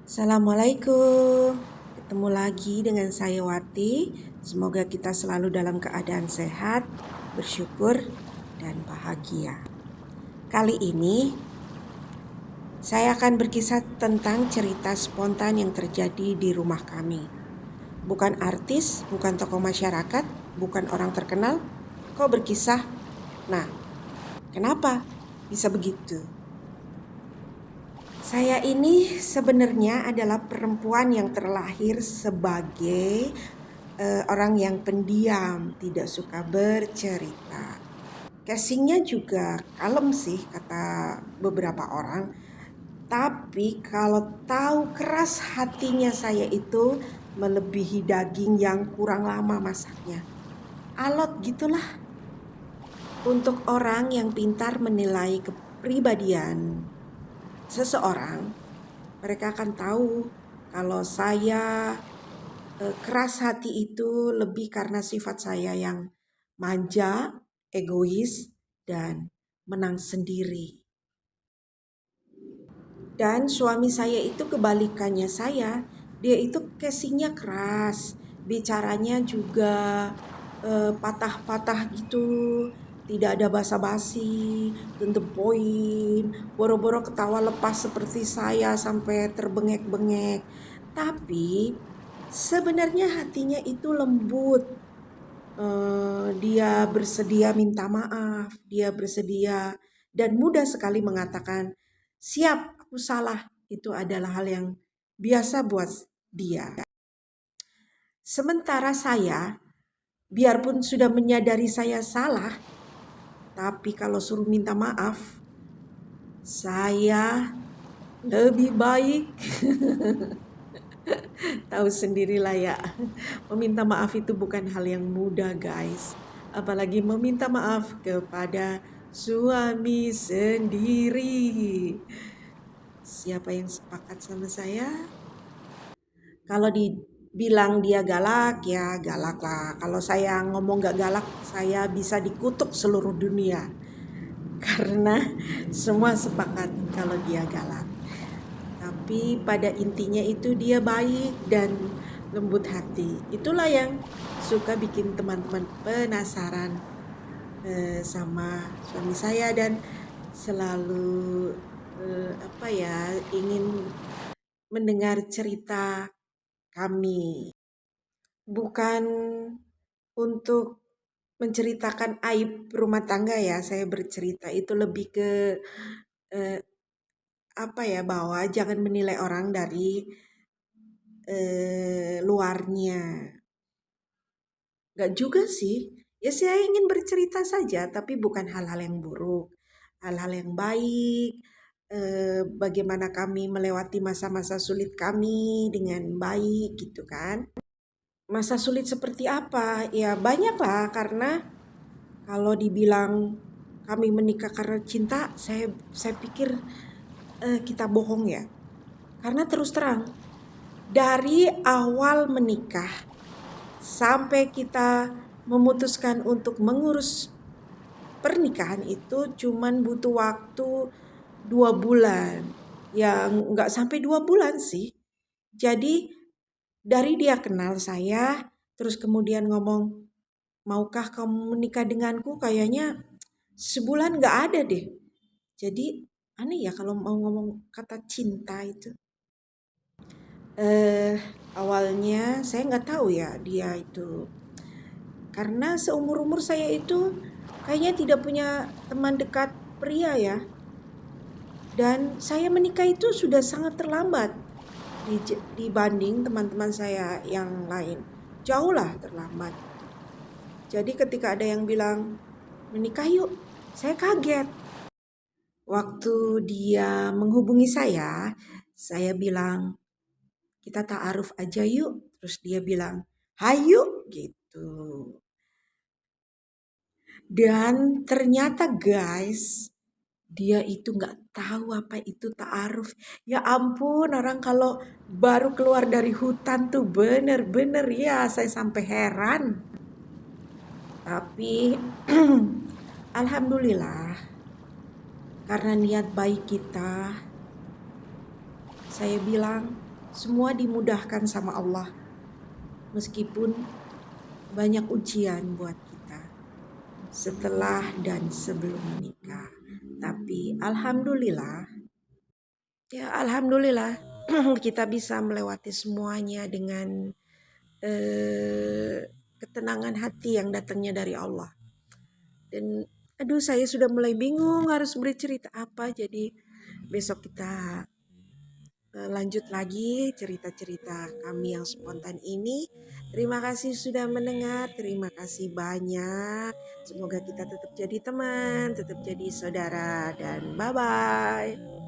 Assalamualaikum. Ketemu lagi dengan saya Wati. Semoga kita selalu dalam keadaan sehat, bersyukur, dan bahagia. Kali ini saya akan berkisah tentang cerita spontan yang terjadi di rumah kami. Bukan artis, bukan tokoh masyarakat, bukan orang terkenal. Kok berkisah? Nah, kenapa bisa begitu? Saya ini sebenarnya adalah perempuan yang terlahir sebagai orang yang pendiam, tidak suka bercerita. Casingnya juga kalem sih kata beberapa orang. Tapi kalau tahu keras hatinya saya itu melebihi daging yang kurang lama masaknya. Alot gitulah. Untuk orang yang pintar menilai kepribadian seseorang, mereka akan tahu kalau saya keras hati itu lebih karena sifat saya yang manja, egois, dan menang sendiri. Dan suami saya itu kebalikannya saya, dia itu casingnya keras, bicaranya juga patah-patah gitu, tidak ada basa-basi, to the point, boro-boro ketawa lepas seperti saya sampai terbengek-bengek. Tapi sebenarnya hatinya itu lembut. Dia bersedia minta maaf, dia bersedia dan mudah sekali mengatakan, "Siap, aku salah." Itu adalah hal yang biasa buat dia. Sementara saya, biarpun sudah menyadari saya salah, tapi kalau suruh minta maaf, saya lebih baik tahu sendirilah ya. Meminta maaf itu bukan hal yang mudah, guys. Apalagi meminta maaf kepada suami sendiri. Siapa yang sepakat sama saya? Kalau dibilang dia galak, ya galak lah. Kalau saya ngomong gak galak, saya bisa dikutuk seluruh dunia. Karena semua sepakat kalau dia galak. Tapi pada intinya itu dia baik dan lembut hati. Itulah yang suka bikin teman-teman penasaran sama suami saya dan selalu ingin mendengar cerita kami. Bukan untuk menceritakan aib rumah tangga ya, saya bercerita itu lebih ke eh, bahwa jangan menilai orang dari luarnya. Gak juga sih. Ya saya ingin bercerita saja, tapi bukan hal-hal yang buruk. Hal-hal yang baik, bagaimana kami melewati masa-masa sulit kami dengan baik gitu kan. Masa sulit seperti apa? Ya banyak lah, karena kalau dibilang kami menikah karena cinta, saya pikir kita bohong ya. Karena terus terang, dari awal menikah sampai kita memutuskan untuk mengurus pernikahan itu cuman butuh waktu 2 bulan. Ya nggak sampai 2 bulan sih. Jadi dari dia kenal saya, terus kemudian ngomong, "Maukah kamu menikah denganku?" Kayaknya sebulan nggak ada deh. Jadi aneh ya kalau mau ngomong kata cinta itu. Awalnya saya nggak tahu ya dia itu. Karena seumur-umur saya itu kayaknya tidak punya teman dekat pria ya. Dan saya menikah itu sudah sangat terlambat dibanding teman-teman saya yang lain. Jauh lah terlambat. Jadi ketika ada yang bilang, "Menikah yuk," saya kaget. Waktu dia menghubungi saya bilang, "Kita ta'aruf aja yuk." Terus dia bilang, "Hayu," gitu. Dan ternyata guys, dia itu nggak tahu apa itu ta'aruf. Ya ampun, orang kalau baru keluar dari hutan tuh bener-bener ya saya sampai heran. Tapi alhamdulillah, karena niat baik kita, saya bilang Semua dimudahkan sama Allah. Meskipun banyak ujian buat kita setelah dan sebelum menikah. Tapi alhamdulillah kita bisa melewati semuanya dengan ketenangan hati yang datangnya dari Allah. Dan aduh, saya sudah mulai bingung harus bercerita apa. Jadi besok kita lanjut lagi cerita-cerita kami yang spontan ini. Terima kasih sudah mendengar. Terima kasih banyak. Semoga kita tetap jadi teman, tetap jadi saudara, dan bye-bye.